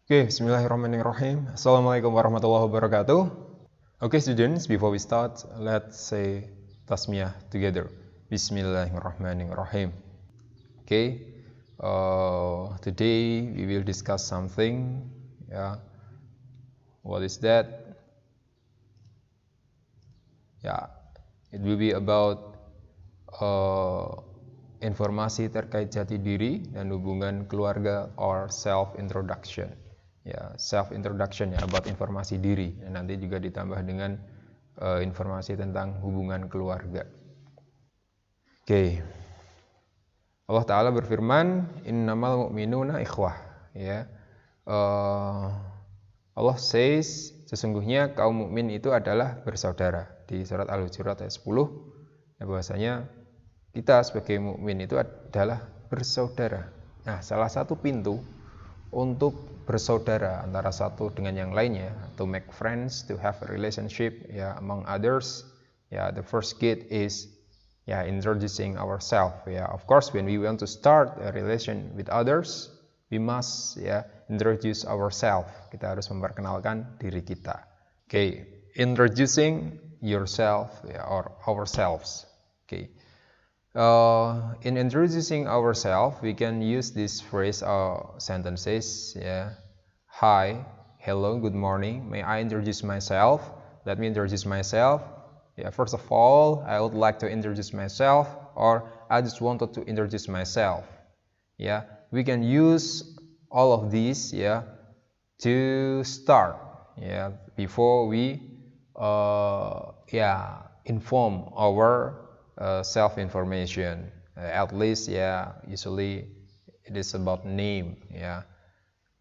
Okay, Bismillahirrahmanirrahim. Assalamualaikum warahmatullahi wabarakatuh. Okay, students, before we start, let's say tasmiyah together. Bismillahirrahmanirrahim. Okay, today we will discuss something. Yeah, what is that? Yeah, it will be about informasi terkait jati diri dan hubungan keluarga or self introduction. Ya, self introduction ya, about informasi diri. Dan nanti juga ditambah dengan informasi tentang hubungan keluarga. Oke. Allah Ta'ala berfirman, innamal mu'minuna ikhwah. Ya. Allah says, sesungguhnya kaum mukmin itu adalah bersaudara. Di surat Al-Hujurat ayat 10, ya, bahwasanya kita sebagai mukmin itu adalah bersaudara. Nah, salah satu pintu untuk bersaudara antara satu dengan yang lainnya, to make friends, to have a relationship, ya, among others, ya, the first gate is ya introducing ourselves. Ya, of course, when we want to start a relation with others, we must ya introduce ourselves. Kita harus memperkenalkan diri kita. Okay, introducing yourself ya, or ourselves. Okay. In introducing ourselves, we can use this phrase or sentences. Yeah. Hi, hello, good morning. May I introduce myself? Let me introduce myself. Yeah. First of all, I would like to introduce myself, or I just wanted to introduce myself. Yeah. We can use all of these. Yeah. To start. Yeah. Before we inform our self-information. At least, usually it is about name.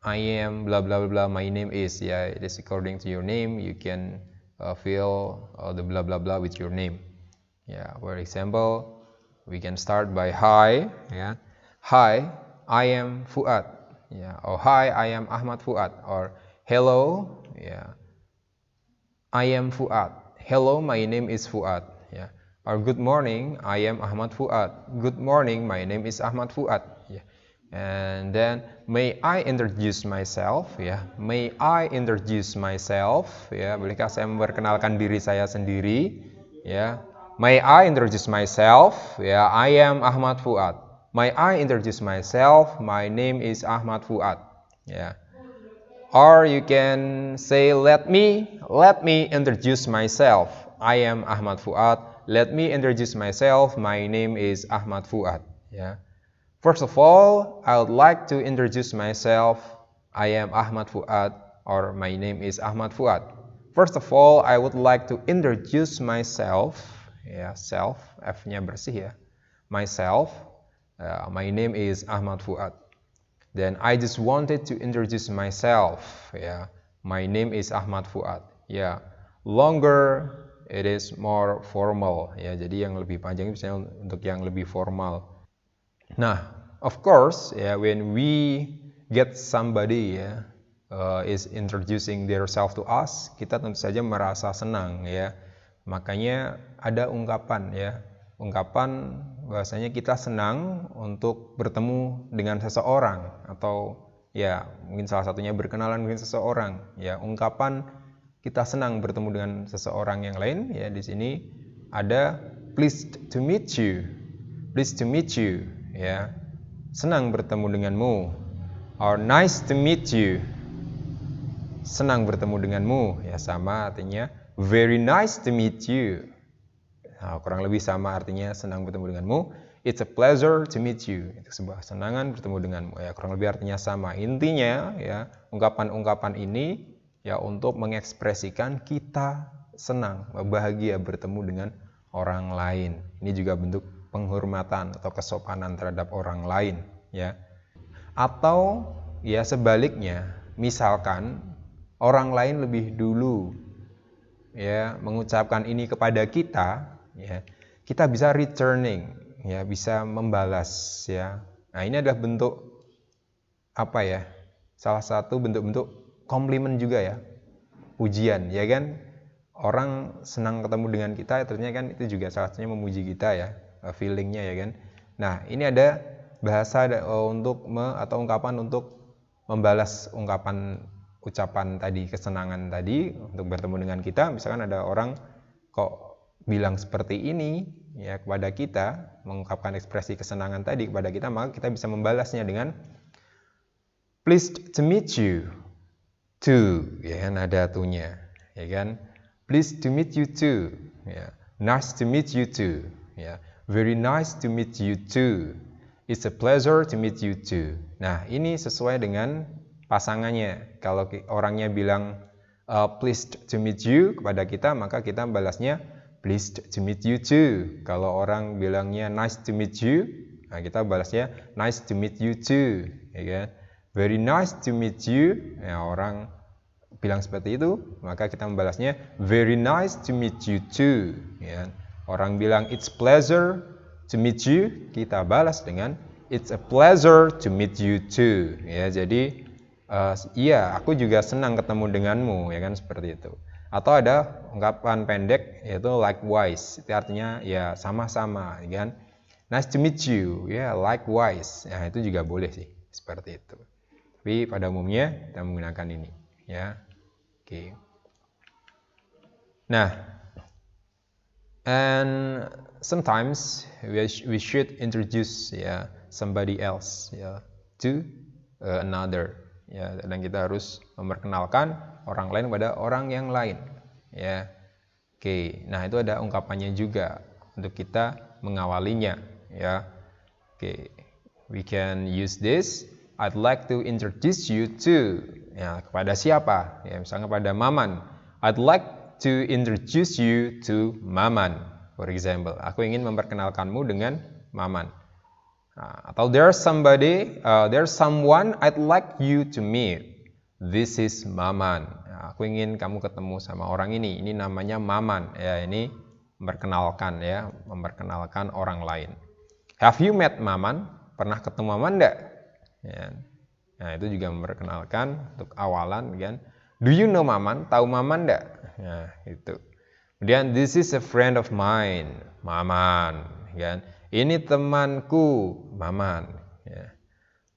I am blah blah blah. My name is. It is according to your name. You can fill the blah blah blah with your name. For example, we can start by hi. Hi, I am Fuad. Or hi, I am Ahmad Fuad. Or hello. I am Fuad. Hello, my name is Fuad. Or good morning, I am Ahmad Fuad. Good morning, my name is Ahmad Fuad. And then may I introduce myself? May I introduce myself? Bolehkah saya memperkenalkan diri saya sendiri? May I introduce myself? I am Ahmad Fuad. May I introduce myself? My name is Ahmad Fuad. Or you can say let me introduce myself. I am Ahmad Fuad. Let me introduce myself. My name is Ahmad Fuad. First of all, I would like to introduce myself. I am Ahmad Fuad, or my name is Ahmad Fuad. First of all, I would like to introduce myself. Self, F-nya bersih. Myself. My name is Ahmad Fuad. Then I just wanted to introduce myself. My name is Ahmad Fuad. Longer. It is more formal. Jadi yang lebih panjang misalnya untuk yang lebih formal. Nah, of course, when we get somebody is introducing themselves to us, kita tentu saja merasa senang. Makanya ada ungkapan ungkapan bahwasanya kita senang untuk bertemu dengan seseorang, atau mungkin salah satunya berkenalan dengan seseorang. Ungkapan kita senang bertemu dengan seseorang yang lain. Di sini ada pleased to meet you. Pleased to meet you. Senang bertemu denganmu. Or nice to meet you. Senang bertemu denganmu. Sama artinya very nice to meet you. Kurang lebih sama artinya senang bertemu denganmu. It's a pleasure to meet you. Itu sebuah kesenangan bertemu denganmu. Kurang lebih artinya sama. Intinya ungkapan-ungkapan ini untuk mengekspresikan kita senang, bahagia bertemu dengan orang lain. Ini juga bentuk penghormatan atau kesopanan terhadap orang lain. Atau sebaliknya, misalkan orang lain lebih dulu mengucapkan ini kepada kita, kita bisa returning, bisa membalas. Nah, ini adalah bentuk salah satu bentuk-bentuk komplimen juga, pujian, kan? Orang senang ketemu dengan kita, ternyata kan itu juga salah satunya memuji kita, feelingnya, kan? Nah, ini ada bahasa untuk atau ungkapan untuk membalas ucapan tadi, kesenangan tadi untuk bertemu dengan kita. Misalkan ada orang kok bilang seperti ini ya kepada kita, mengungkapkan ekspresi kesenangan tadi kepada kita, maka kita bisa membalasnya dengan pleased to meet you too, ya kan, ada to-nya, ya kan. Pleased to meet you too, ya. Nice to meet you too, ya. Very nice to meet you too. It's a pleasure to meet you too. Nah, ini sesuai dengan pasangannya. Kalau orangnya bilang pleased to meet you kepada kita, maka kita balasnya pleased to meet you too. Kalau orang bilangnya nice to meet you, nah kita balasnya nice to meet you too, ya kan? Very nice to meet you. Ya, orang bilang seperti itu, maka kita membalasnya very nice to meet you too, ya. Orang bilang it's pleasure to meet you, kita balas dengan it's a pleasure to meet you too, ya. Jadi iya, aku juga senang ketemu denganmu, ya kan, seperti itu. Atau ada ungkapan pendek yaitu likewise, itu artinya ya sama-sama, ya kan. Nice to meet you, ya, likewise. Ya, itu juga boleh sih, seperti itu. Tapi pada umumnya kita menggunakan ini, ya. Oke. Nah, and sometimes we should introduce ya somebody else ya to another, ya. Dan kita harus memperkenalkan orang lain pada orang yang lain, ya. Oke. Nah, itu ada ungkapannya juga untuk kita mengawalinya, ya. Oke. We can use this. I'd like to introduce you to, ya, kepada siapa? Ya, misalnya pada Maman. I'd like to introduce you to Maman, for example. Aku ingin memperkenalkanmu dengan Maman. Nah, atau there's someone I'd like you to meet. This is Maman. Nah, aku ingin kamu ketemu sama orang ini. Ini namanya Maman. Ya, ini memperkenalkan, ya, memperkenalkan orang lain. Have you met Maman? Pernah ketemu Maman enggak? Ya. Nah, itu juga memperkenalkan untuk awalan, kan. Do you know Maman? Tahu Maman enggak? Nah, itu. Kemudian this is a friend of mine, Maman, kan. Ini temanku, Maman, ya.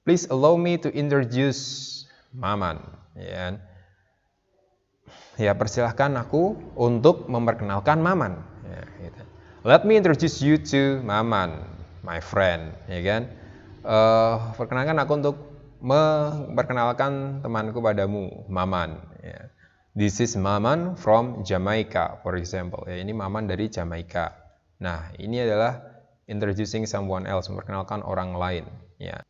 Please allow me to introduce Maman, ya. Ya, persilahkan aku untuk memperkenalkan Maman, ya, gitu. Let me introduce you to Maman, my friend, ya kan. Perkenalkan aku untuk memperkenalkan temanku padamu, Maman, ya. This is Maman from Jamaica, for example. Ya, ini Maman dari Jamaika. Nah, ini adalah introducing someone else, memperkenalkan orang lain, ya.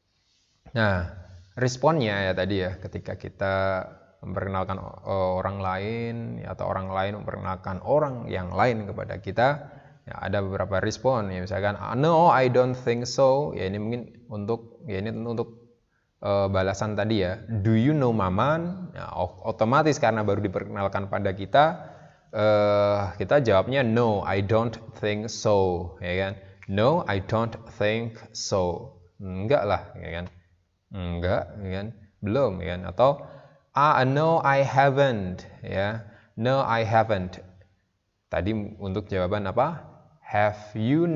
Nah, responnya ya tadi ya, ketika kita memperkenalkan orang lain, ya, atau orang lain memperkenalkan orang yang lain kepada kita, ya, ada beberapa respon, ya, misalkan no, I don't think so. Ya, ini mungkin untuk balasan tadi ya. Do you know Maman? Ya, otomatis karena baru diperkenalkan pada kita, kita jawabnya no, I don't think so, ya kan? No, I don't think so. Enggak lah, ya kan? Enggak, ya kan? Belum, ya kan? Atau no, I haven't, ya. No, I haven't. Tadi untuk jawaban apa? Have you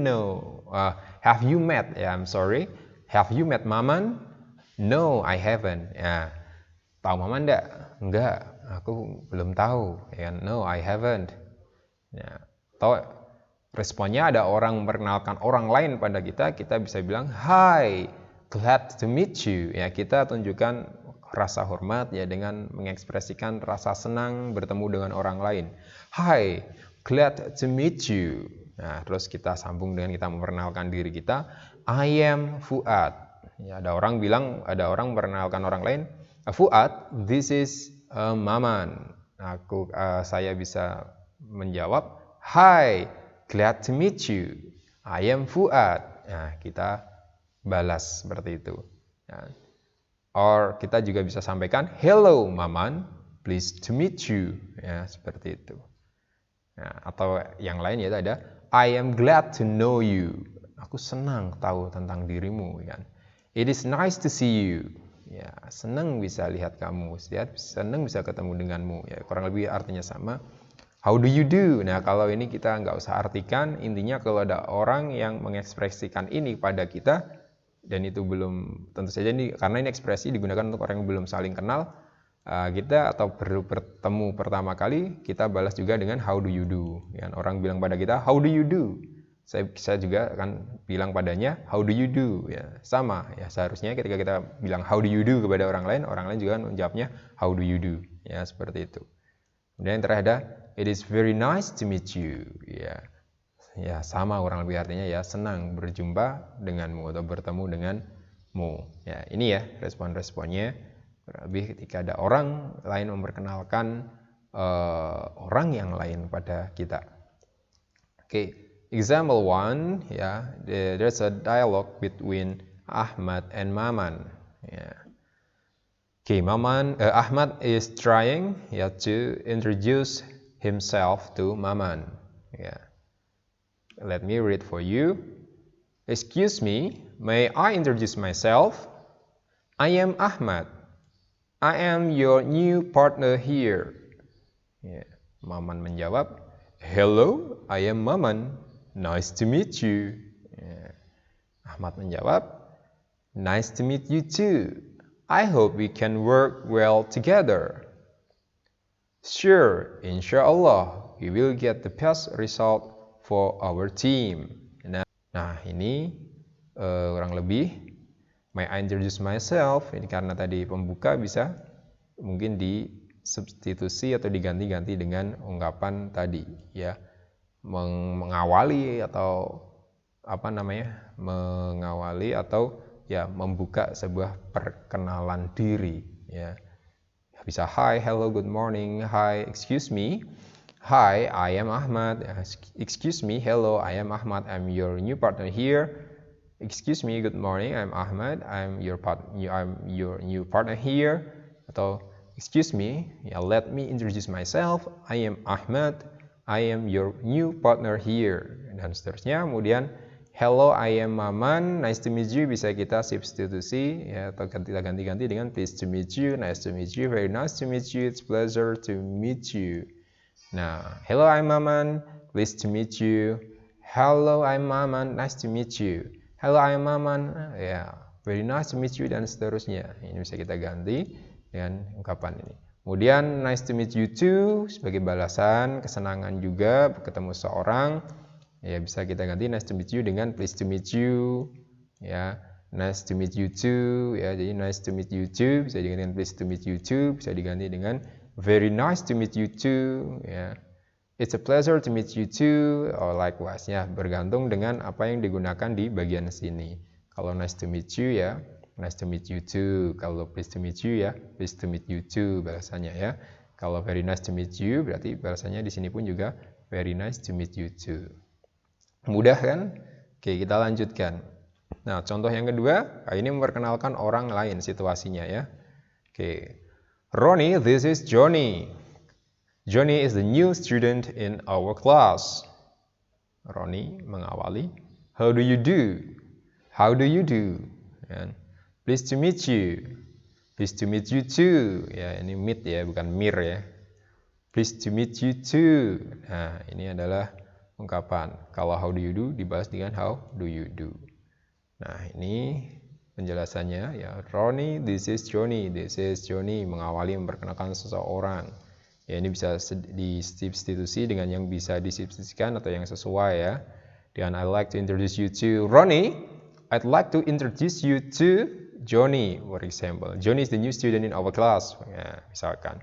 met? Ya, I'm sorry. Have you met Maman? No, I haven't. Ya. Tahu Maman enggak? Enggak, aku belum tahu. Ya, no, I haven't. Ya. Atau responnya ada orang memperkenalkan orang lain pada kita, kita bisa bilang hi, glad to meet you. Ya, kita tunjukkan rasa hormat ya dengan mengekspresikan rasa senang bertemu dengan orang lain. Hi, glad to meet you. Nah, terus kita sambung dengan kita memperkenalkan diri kita. I am Fuad. Ya, ada orang memperkenalkan orang lain. Fuad, this is Maman. Saya bisa menjawab, hi, glad to meet you. I am Fuad. Nah, kita balas seperti itu. Ya. Or kita juga bisa sampaikan, hello Maman, pleased to meet you. Ya, seperti itu. Ya, atau yang lain yaitu ada, I am glad to know you. Aku senang tahu tentang dirimu, kan. It is nice to see you. Ya, senang bisa lihat kamu, senang bisa ketemu denganmu. Ya, kurang lebih artinya sama. How do you do? Nah, kalau ini kita nggak usah artikan. Intinya kalau ada orang yang mengekspresikan ini pada kita, dan itu belum, tentu saja ini karena ini ekspresi digunakan untuk orang yang belum saling kenal, kita atau baru bertemu pertama kali kita balas juga dengan how do you do. Ya, orang bilang pada kita how do you do, saya juga akan bilang padanya how do you do. Ya, sama ya, seharusnya ketika kita bilang how do you do kepada orang lain juga menjawabnya how do you do. Ya, seperti itu. Kemudian yang terakhir ada it is very nice to meet you. Ya sama kurang lebih artinya ya, senang berjumpa denganmu atau bertemu denganmu. Ya, ini ya respon-responnya. Lebih ketika ada orang lain memperkenalkan orang yang lain pada kita. Oke, example 1 ya, there's a dialogue between Ahmad and Maman. Ya. Okay, Ahmad is trying to introduce himself to Maman. Yeah. Let me read for you. Excuse me, may I introduce myself? I am Ahmad. I am your new partner here. Yeah. Maman menjawab, hello, I am Maman. Nice to meet you. Yeah. Ahmad menjawab, nice to meet you too. I hope we can work well together. Sure, inshallah, we will get the best result for our team. Nah ini kurang lebih may I introduce myself. Ini karena tadi pembuka bisa mungkin disubstitusi atau diganti-ganti dengan ungkapan tadi ya, mengawali atau mengawali atau ya membuka sebuah perkenalan diri ya. Bisa hi, hello, good morning, hi, excuse me, hi, I am Ahmad, excuse me, hello, I am Ahmad, I'm your new partner here, excuse me, good morning, I'm Ahmad, I'm your new partner here, atau excuse me, let me introduce myself, I am Ahmad, I am your new partner here, dan seterusnya. Kemudian hello, I am Maman, nice to meet you, bisa kita substitusi ya, atau kita ganti-ganti dengan pleased to meet you, nice to meet you, very nice to meet you, it's pleasure to meet you. Nah, hello, I'm Maman, pleased to meet you. Hello, I'm Maman, nice to meet you. Hello, I'm Maman, ya, very nice to meet you, dan seterusnya. Ini bisa kita ganti dengan ungkapan ini. Kemudian nice to meet you too sebagai balasan kesenangan juga ketemu seorang. Ya, bisa kita ganti nice to meet you dengan pleased to meet you. Ya, nice to meet you too. Ya, jadi nice to meet you too bisa diganti dengan pleased to meet you too. Bisa diganti dengan very nice to meet you too. Ya, it's a pleasure to meet you too. Or likewise ya, bergantung dengan apa yang digunakan di bagian sini. Kalau nice to meet you ya, nice to meet you too. Kalau pleased to meet you ya, pleased to meet you too balasannya ya. Kalau very nice to meet you berarti balasannya di sini pun juga very nice to meet you too. Mudah kan? Oke, kita lanjutkan. Nah, contoh yang kedua, ini memperkenalkan orang lain situasinya ya. Oke. Ronnie, this is Johnny. Johnny is the new student in our class. Ronnie mengawali, how do you do? How do you do? And pleased to meet you. Pleased to meet you too. Ya, ini meet ya, bukan mir ya. Pleased to meet you too. Nah, ini adalah ungkapan. Kalau how do you do dibalas dengan how do you do. Nah, ini penjelasannya ya. Ronnie, this is Johnny. This is Johnny mengawali memperkenalkan seseorang. Ya, ini bisa disubstitusi dengan yang bisa disubstitusikan atau yang sesuai ya. Dan I'd like to introduce you to Ronnie. I'd like to introduce you to Johnny, for example. Johnny is the new student in our class. Ya, misalkan.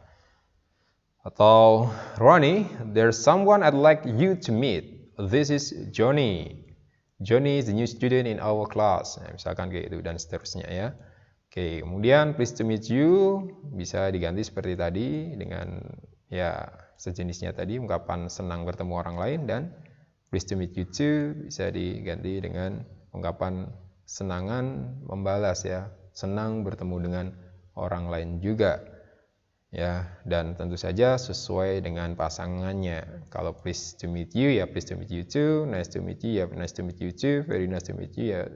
Atau Ronnie, there's someone I'd like you to meet. This is Johnny. Johnny is the new student in our class. Nah, misalkan kayak itu dan seterusnya ya. Oke, kemudian pleased to meet you bisa diganti seperti tadi dengan ya sejenisnya tadi ungkapan senang bertemu orang lain, dan pleased to meet you too bisa diganti dengan ungkapan senangan membalas ya, senang bertemu dengan orang lain juga. Ya, dan tentu saja sesuai dengan pasangannya. Kalau pleased to meet you ya pleased to meet you too, nice to meet you ya nice to meet you too, very nice to meet you ya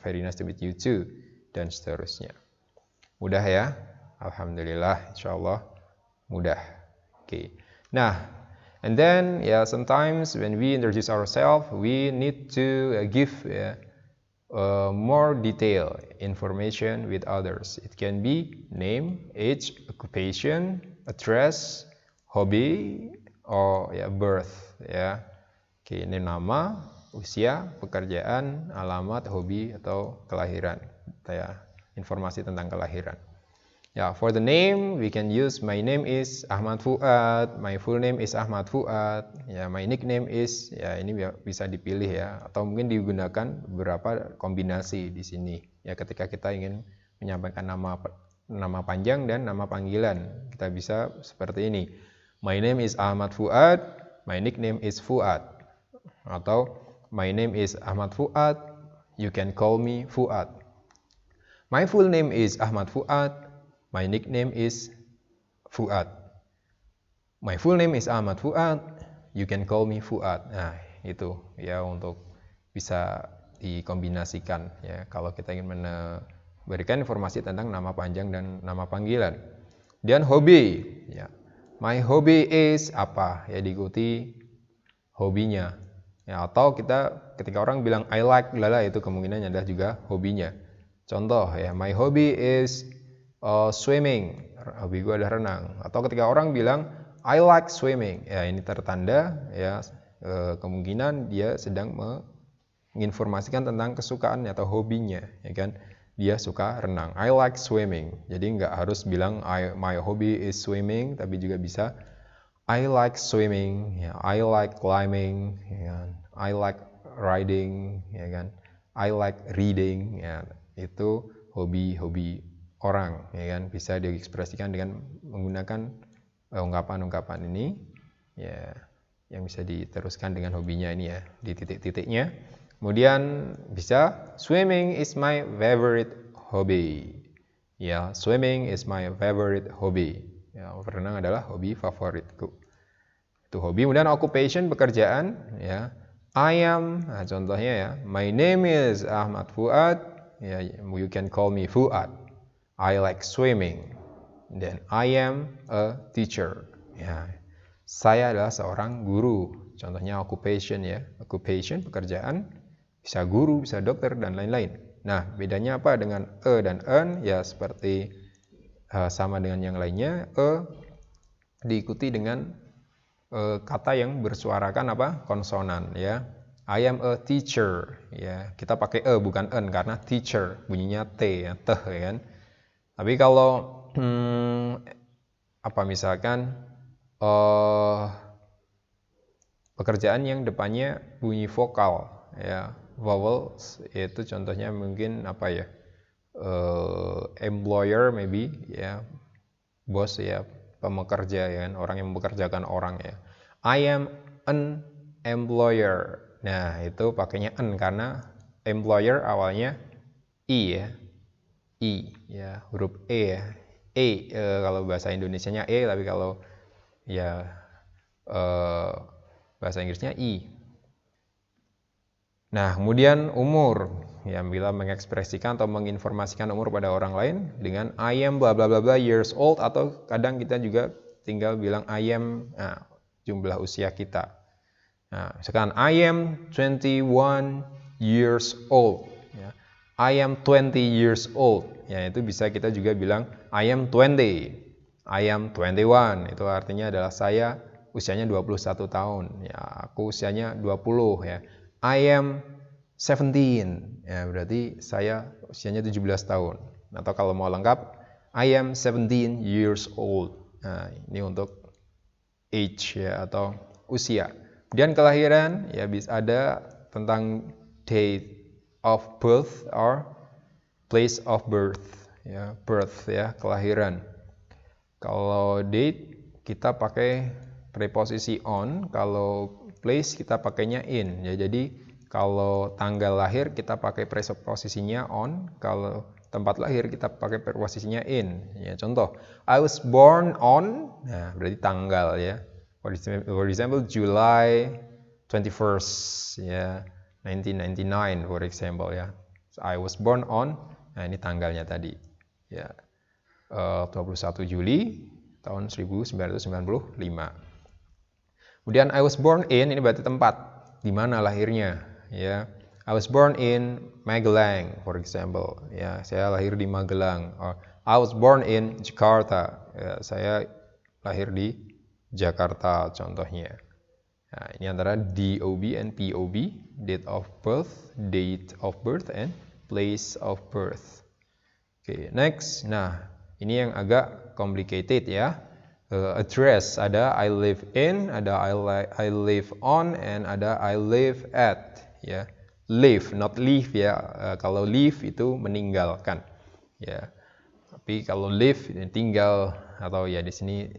very nice to meet you too, dan seterusnya. Mudah ya? Alhamdulillah, insyaallah mudah. Okay. Nah, and then sometimes when we introduce ourselves we need to give more detailed information with others. It can be name, age, occupation, address, hobby, or ya birth ya. Oke, ini nama, usia, pekerjaan, alamat, hobi atau kelahiran. Ya, informasi tentang kelahiran. Ya, for the name we can use my name is Ahmad Fuad, my full name is Ahmad Fuad. Ya, my nickname is, ya ini bisa dipilih ya, atau mungkin digunakan beberapa kombinasi di sini. Ya, ketika kita ingin menyampaikan nama panjang dan nama panggilan, kita bisa seperti ini. My name is Ahmad Fuad, my nickname is Fuad. Atau my name is Ahmad Fuad, you can call me Fuad. My full name is Ahmad Fuad. My nickname is Fuad. My full name is Ahmad Fuad. You can call me Fuad. Nah, itu ya untuk bisa dikombinasikan ya kalau kita ingin memberikan informasi tentang nama panjang dan nama panggilan. Dan hobi ya. My hobby is apa? Ya diikuti hobinya. Ya, atau kita ketika orang bilang I like lala, itu kemungkinannya adalah juga hobinya. Contoh ya, my hobby is swimming, hobi gue adalah renang. Atau ketika orang bilang I like swimming, ya ini tertanda ya kemungkinan dia sedang menginformasikan tentang kesukaannya atau hobinya, ya kan? Dia suka renang. I like swimming. Jadi nggak harus bilang my hobby is swimming, tapi juga bisa I like swimming, ya, I like climbing, ya kan? I like riding, ya kan? I like reading, ya itu hobi-hobi orang, ya kan, bisa diekspresikan dengan menggunakan ungkapan-ungkapan ini ya, yang bisa diteruskan dengan hobinya ini ya, di titik-titiknya. Kemudian bisa swimming is my favorite hobby. Ya, swimming is my favorite hobby. Ya, berenang adalah hobi favoritku. Itu hobi. Kemudian occupation, pekerjaan ya. I am, nah contohnya ya, my name is Ahmad Fuad. Ya, you can call me Fuad. I like swimming. Then I am a teacher. Ya, saya adalah seorang guru. Contohnya occupation ya. Occupation, pekerjaan. Bisa guru, bisa dokter, dan lain-lain. Nah, bedanya apa dengan dan en? Ya, seperti sama dengan yang lainnya. Diikuti dengan kata yang bersuarakan apa? Konsonan ya. I am a teacher. Ya, kita pakai bukan en karena teacher bunyinya t ya, teh ya kan. Tapi kalau misalkan pekerjaan yang depannya bunyi vokal ya, vowels, yaitu contohnya mungkin apa ya, employer maybe ya, bos ya, pemekerja ya kan, orang yang mempekerjakan orang ya. I am an employer. Nah, itu pakainya en karena employer awalnya i ya. I ya, huruf E ya. Kalau bahasa Indonesianya E, tapi kalau ya bahasa Inggrisnya I. Nah, kemudian umur. Ya, bila mengekspresikan atau menginformasikan umur pada orang lain dengan I am bla bla bla bla years old, atau kadang kita juga tinggal bilang I am jumlah usia kita. Nah, misalkan I am 21 years old. Ya. I am 20 years old. Ya, itu bisa kita juga bilang I am 20. I am 21. Itu artinya adalah saya usianya 21 tahun. Ya, aku usianya 20 ya. I am 17. Ya, berarti saya usianya 17 tahun. Atau kalau mau lengkap, I am 17 years old. Nah, ini untuk age ya, atau usia. Kemudian kelahiran ya, bisa ada tentang date of birth or place of birth ya, birth ya, kelahiran. Kalau date kita pakai preposisi on, kalau place kita pakainya in ya. Jadi kalau tanggal lahir kita pakai preposisinya on, kalau tempat lahir kita pakai preposisinya in ya. Contoh, I was born on, nah berarti tanggal ya. For example, July 21st ya, 1999 for example ya. So, I was born on, nah ini tanggalnya tadi ya, 21 Juli tahun 1995. Kemudian I was born in, ini berarti tempat di mana lahirnya ya. I was born in Magelang, for example. Ya, saya lahir di Magelang. Or I was born in Jakarta. Ya, saya lahir di Jakarta contohnya. Nah, ini antara DOB and POB, date of birth and place of birth. Oke, next. Nah, ini yang agak complicated ya. Address ada I live in, ada I live on, and ada I live at. Ya, live, not live ya. Kalau live itu meninggalkan. Ya, tapi kalau live tinggal atau ya di sini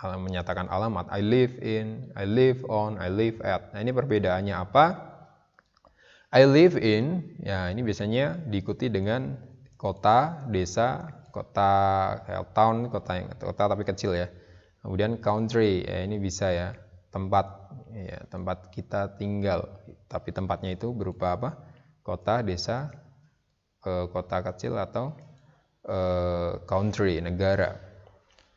menyatakan alamat. I live in, I live on, I live at. Nah, ini perbedaannya apa? I live in, ya ini biasanya diikuti dengan kota, desa, kota kayak town, kota tapi kecil ya. Kemudian country, ya ini bisa ya, tempat kita tinggal. Tapi tempatnya itu berupa apa? Kota, desa, kota kecil atau country, negara.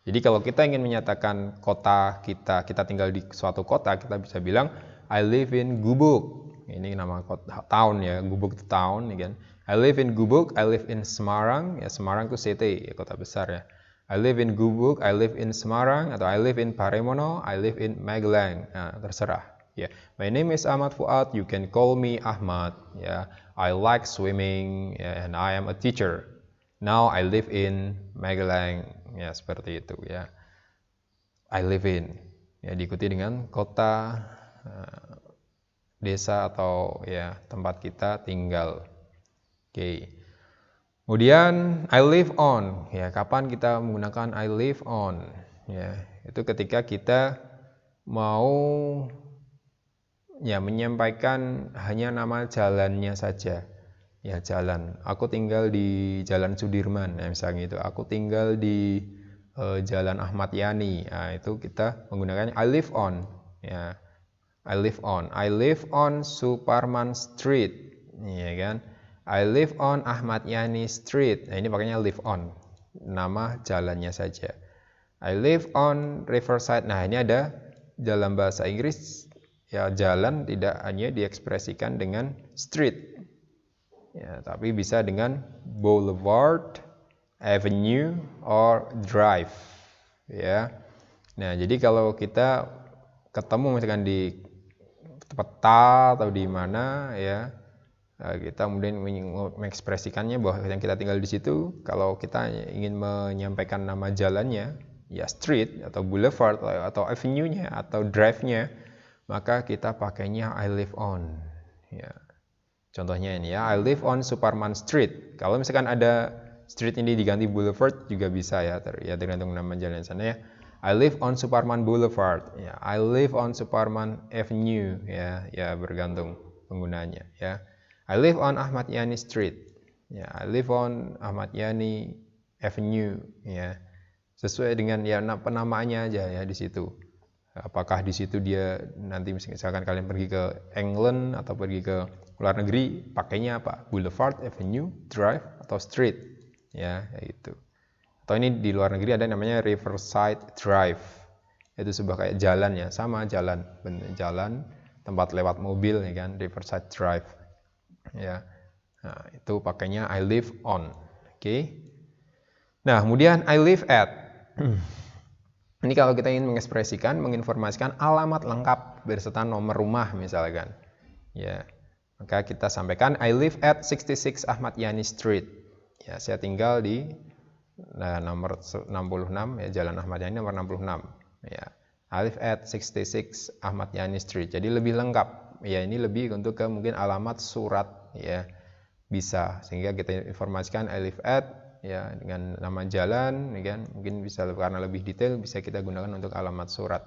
Jadi kalau kita ingin menyatakan kota kita tinggal di suatu kota, kita bisa bilang I live in Gubuk. Ini nama kota, town ya, Gubuk itu town ya kan. I live in Gubuk, I live in Semarang, ya Semarang itu city, ya, kota besar ya. I live in Gubuk, I live in Semarang, atau I live in Paremono, I live in Magelang. Nah, terserah. Ya, my name is Ahmad Fuad. You can call me Ahmad. Ya, I like swimming, and I am a teacher. Now I live in Magelang. Ya, seperti itu ya. I live in. Ya, diikuti dengan kota, desa atau ya tempat kita tinggal. Oke. Kemudian I live on, ya kapan kita menggunakan I live on? Ya, itu ketika kita mau ya menyampaikan hanya nama jalannya saja. Ya jalan. Aku tinggal di Jalan Sudirman, ya, misalnya itu. Aku tinggal di Jalan Ahmad Yani. Nah, itu kita menggunakan I live on. Ya, I live on. I live on Suparman Street, ya kan? I live on Ahmad Yani Street. Nah, ini pakainya live on, nama jalannya saja. I live on Riverside. Nah, ini ada dalam bahasa Inggris ya jalan tidak hanya diekspresikan dengan street. Ya, tapi bisa dengan boulevard, avenue, or drive. Ya. Nah, jadi kalau kita ketemu misalkan di peta atau di mana ya, kita kemudian mengekspresikannya bahwa yang kita tinggal di situ. Kalau kita ingin menyampaikan nama jalannya, ya street atau boulevard atau avenue-nya atau drive-nya, maka kita pakainya I live on. Ya. Contohnya ini ya, I live on Suparman Street. Kalau misalkan ada street ini diganti boulevard juga bisa ya, tergantung nama jalan sana ya. I live on Suparman Boulevard. Ya, I live on Suparman Avenue. Ya bergantung penggunanya. Ya, I live on Ahmad Yani Street. Ya, I live on Ahmad Yani Avenue. Ya, sesuai dengan ya penamaannya aja ya di situ. Apakah di situ dia nanti misalkan kalian pergi ke England atau pergi ke luar negeri, pakainya apa? Boulevard, Avenue, Drive, atau Street. Ya, itu. Atau ini di luar negeri ada namanya Riverside Drive. Itu sebuah kayak jalan ya, sama jalan, jalan tempat lewat mobil ya kan, Riverside Drive. Ya. Nah, itu pakainya I live on. Oke. Nah, kemudian I live at. Ini kalau kita ingin mengekspresikan, menginformasikan alamat lengkap beserta nomor rumah misalkan. Ya. Maka kita sampaikan I live at 66 Ahmad Yani Street. Ya, saya tinggal di nomor 66 ya, Jalan Ahmad Yani nomor 66 ya. I live at 66 Ahmad Yani Street. Jadi lebih lengkap. Ya, ini lebih untuk ke mungkin alamat surat ya. Bisa sehingga kita informasikan I live at ya dengan nama jalan ya kan. Mungkin bisa karena lebih detail bisa kita gunakan untuk alamat surat.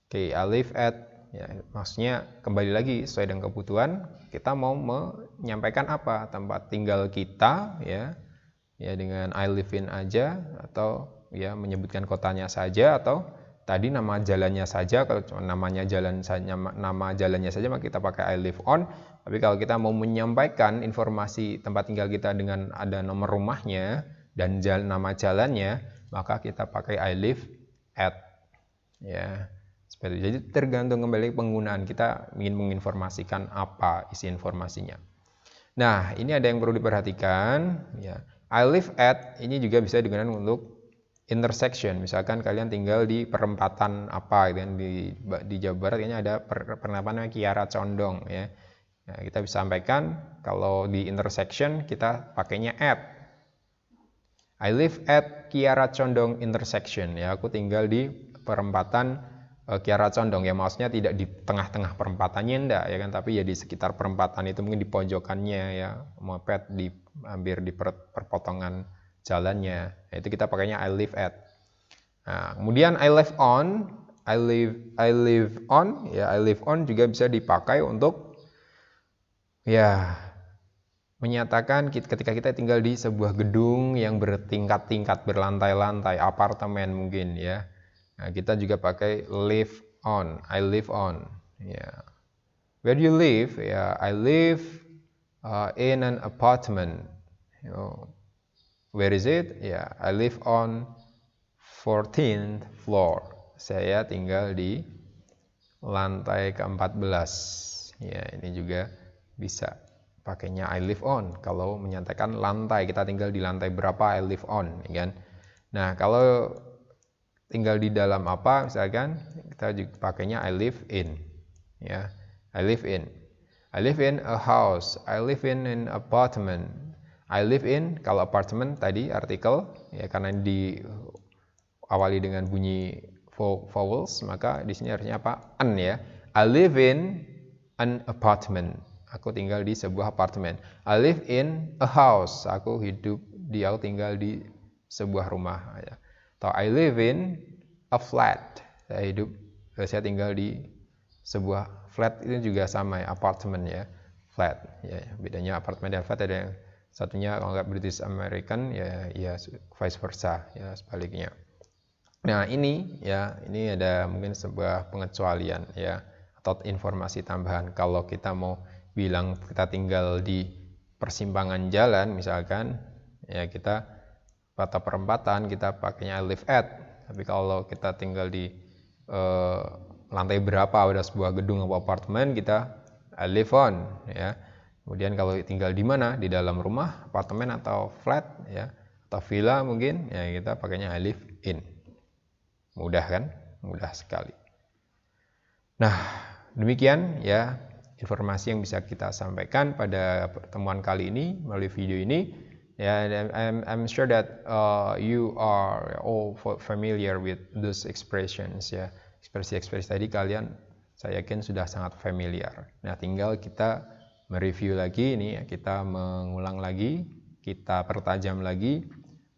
Oke, I live at ya, maksudnya kembali lagi sesuai dengan kebutuhan kita mau menyampaikan apa tempat tinggal kita ya dengan I live in aja atau ya menyebutkan kotanya saja atau tadi nama jalannya saja. Kalau namanya jalan saja, nama jalannya saja maka kita pakai I live on. Tapi kalau kita mau menyampaikan informasi tempat tinggal kita dengan ada nomor rumahnya dan nama jalannya, maka kita pakai I live at ya. Seperti itu. Jadi tergantung kembali penggunaan kita ingin menginformasikan apa isi informasinya. Nah, ini ada yang perlu diperhatikan ya. I live at ini juga bisa digunakan untuk intersection. Misalkan kalian tinggal di perempatan apa gitu kan, di Jawa Barat kayaknya ada perempatan namanya Kiara Condong ya. Nah, kita bisa sampaikan kalau di intersection kita pakainya at. I live at Kiara Condong intersection ya. Aku tinggal di perempatan Kiara Condong ya, maksudnya tidak di tengah-tengah perempatannya enggak ya kan, tapi ya di sekitar perempatan itu, mungkin di pojokannya ya, mepet di hampir di perpotongan jalannya. Nah, itu kita pakainya I live at. Nah, kemudian I live on, I live on ya, I live on juga bisa dipakai untuk ya menyatakan ketika kita tinggal di sebuah gedung yang bertingkat-tingkat, berlantai-lantai, apartemen mungkin ya. Nah, kita juga pakai live on, I live on. Ya. Where do you live? Ya, I live in an apartment. You know, where is it? Ya, I live on 14th floor. Saya tinggal di lantai ke-14. Ya, ini juga bisa pakainya I live on. Kalau menyatakan lantai, kita tinggal di lantai berapa, I live on, ya kan? Nah, kalau tinggal di dalam apa, misalkan kita juga pakainya I live in. Ya, I live in. I live in a house. I live in an apartment. I live in, kalau apartment tadi artikel ya, karena diawali dengan bunyi vowels, maka di sini harusnya apa? An ya. I live in an apartment. Aku tinggal di sebuah apartemen. I live in a house. Aku tinggal di sebuah rumah ya. Atau I live in a flat. Saya tinggal di sebuah flat, itu juga sama ya, apartemen ya, flat. Ya, bedanya apartemen dan flat ada yang satunya kalau nggak British American ya vice versa ya, sebaliknya. Nah, ini ada mungkin sebuah pengecualian ya, atau informasi tambahan. Kalau kita mau bilang kita tinggal di persimpangan jalan misalkan ya, kita pada perempatan kita pakainya I live at. Tapi kalau kita tinggal di lantai berapa ada sebuah gedung atau apartemen, kita I live on ya. Kemudian kalau tinggal di mana, di dalam rumah, apartemen atau flat ya, atau villa mungkin ya, kita pakainya I live in. Mudah kan? Mudah sekali. Nah, demikian ya informasi yang bisa kita sampaikan pada pertemuan kali ini melalui video ini. Yeah, I'm sure that you are all familiar with those expressions ya. Ekspresi-ekspresi tadi kalian saya yakin sudah sangat familiar. Nah, tinggal kita mereview lagi ini, kita mengulang lagi, kita pertajam lagi,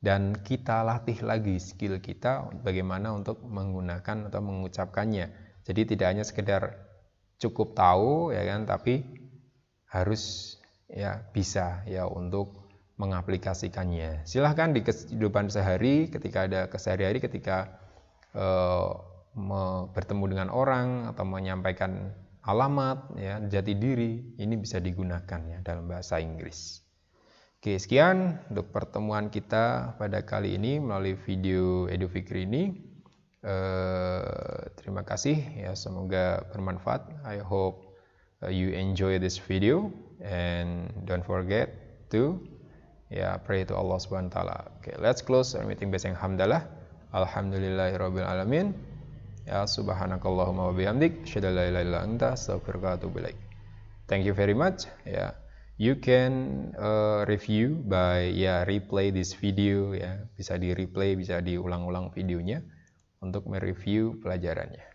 dan kita latih lagi skill kita bagaimana untuk menggunakan atau mengucapkannya. Jadi tidak hanya sekedar cukup tahu ya kan, tapi harus ya bisa ya untuk mengaplikasikannya. Silahkan di kehidupan sehari, ketika ada kesehari-hari, ketika bertemu dengan orang atau menyampaikan alamat ya, jati diri, ini bisa digunakan ya dalam bahasa Inggris. Oke, sekian untuk pertemuan kita pada kali ini melalui video Edu Fikri ini. Terima kasih ya, semoga bermanfaat. I hope you enjoy this video, and don't forget to pray to Allah Subhanahu wa taala. Okay, let's close our meeting by saying hamdalah. Alhamdulillahirabbil alamin. Ya subhanakallahumma wa bihamdik, asyhadu an la ilaha illa anta, astaghfiruka wa atubu ilaik. Thank you very much. Ya. You can review by replay this video ya. Bisa di-replay, bisa diulang-ulang videonya untuk mereview pelajarannya.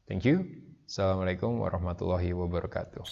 Thank you. Assalamualaikum warahmatullahi wabarakatuh.